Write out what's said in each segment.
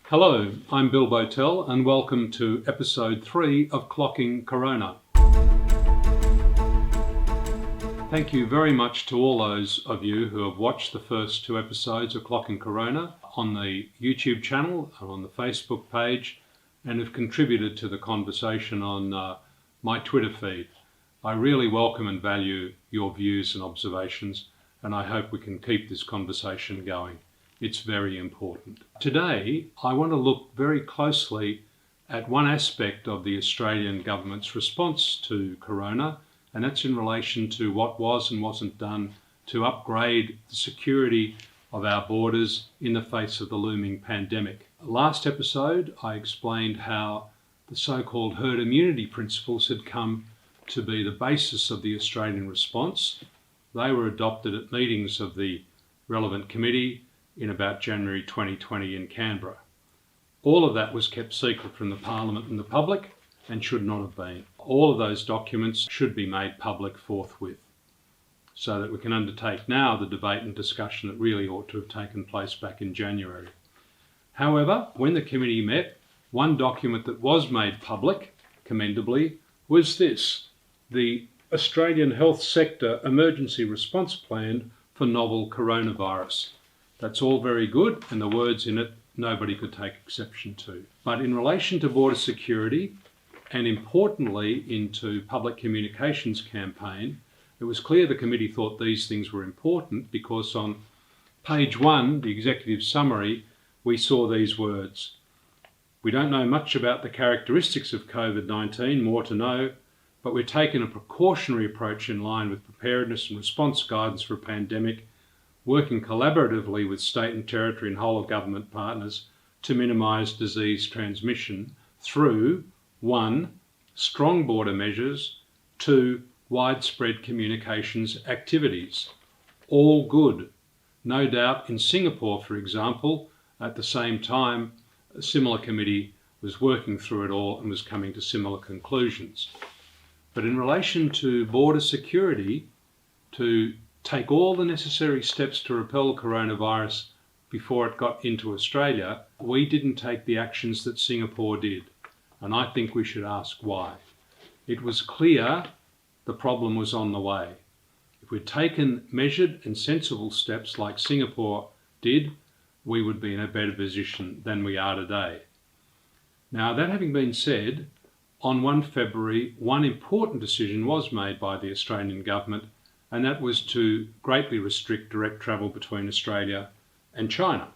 Hello, I'm Bill Botel and welcome to episode 3 of Clocking Corona. Thank you very much to all those of you who have watched the first 2 episodes of Clocking Corona on the YouTube channel and on the Facebook page and have contributed to the conversation on my Twitter feed. I really welcome and value your views and observations, and I hope we can keep this conversation going. It's very important. Today, I want to look very closely at one aspect of the Australian government's response to Corona, and that's in relation to what was and wasn't done to upgrade the security of our borders in the face of the looming pandemic. Last episode, I explained how the so-called herd immunity principles had come to be the basis of the Australian response. They were adopted at meetings of the relevant committee in about January 2020 in Canberra. All of that was kept secret from the Parliament and the public and should not have been. All of those documents should be made public forthwith so that we can undertake now the debate and discussion that really ought to have taken place back in January. However, when the committee met, one document that was made public, commendably, was this: the Australian Health Sector Emergency Response Plan for Novel Coronavirus. That's all very good, and the words in it nobody could take exception to. But in relation to border security, and importantly into public communications campaign, it was clear the committee thought these things were important because on page 1, the executive summary, we saw these words: "We don't know much about the characteristics of COVID-19, more to know, but we're taking a precautionary approach in line with preparedness and response guidance for a pandemic, working collaboratively with state and territory and whole of government partners to minimise disease transmission through 1. Strong border measures, 2. Widespread communications activities." All good. No doubt in Singapore, for example, at the same time, a similar committee was working through it all and was coming to similar conclusions. But in relation to border security, to take all the necessary steps to repel coronavirus before it got into Australia, we didn't take the actions that Singapore did. And I think we should ask why. It was clear the problem was on the way. If we'd taken measured and sensible steps like Singapore did, we would be in a better position than we are today. Now, that having been said, on 1 February, one important decision was made by the Australian government, and that was to greatly restrict direct travel between Australia and China.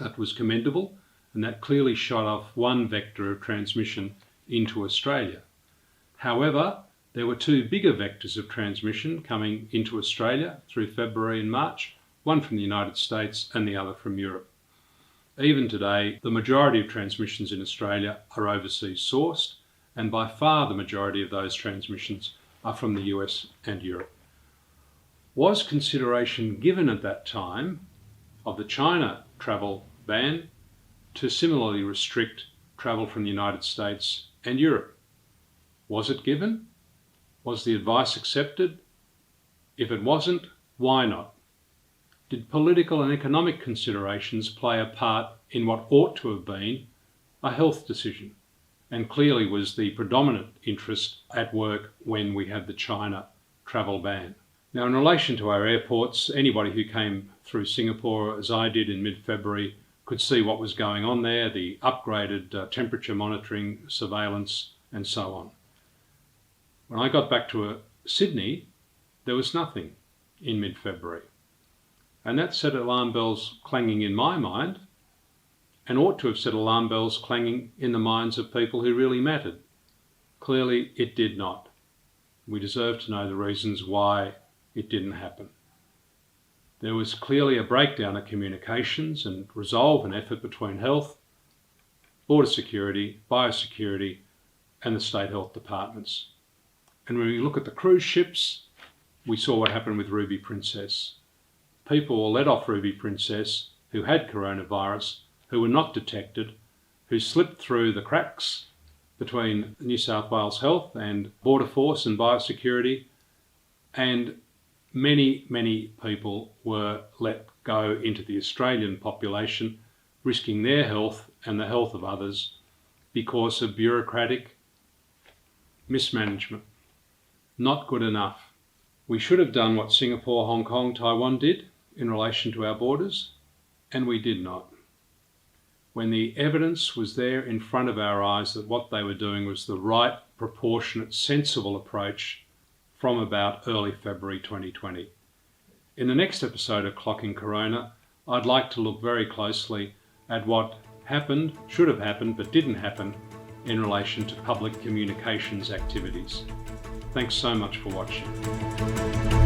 That was commendable, and that clearly shot off one vector of transmission into Australia. However, there were 2 bigger vectors of transmission coming into Australia through February and March, one from the United States and the other from Europe. Even today, the majority of transmissions in Australia are overseas sourced, and by far the majority of those transmissions are from the US and Europe. Was consideration given at that time of the China travel ban to similarly restrict travel from the United States and Europe? Was it given? Was the advice accepted? If it wasn't, why not? Did political and economic considerations play a part in what ought to have been a health decision? And clearly was the predominant interest at work when we had the China travel ban. Now, in relation to our airports, anybody who came through Singapore, as I did in mid-February, could see what was going on there, the upgraded temperature monitoring, surveillance, and so on. When I got back to Sydney, there was nothing in mid-February. And that set alarm bells clanging in my mind, and ought to have set alarm bells clanging in the minds of people who really mattered. Clearly, it did not. We deserve to know the reasons why it didn't happen. There was clearly a breakdown of communications and resolve and effort between health, border security, biosecurity, and the state health departments. And when we look at the cruise ships, we saw what happened with Ruby Princess. People were let off Ruby Princess who had coronavirus, who were not detected, who slipped through the cracks between New South Wales Health and Border Force and Biosecurity, and many people were let go into the Australian population risking their health and the health of others because of bureaucratic mismanagement. Not good enough. We should have done what Singapore, Hong Kong, Taiwan did in relation to our borders, and we did not. When the evidence was there in front of our eyes that what they were doing was the right, proportionate, sensible approach from about early February 2020. In the next episode of Clocking Corona, I'd like to look very closely at what happened, should have happened, but didn't happen in relation to public communications activities. Thanks so much for watching.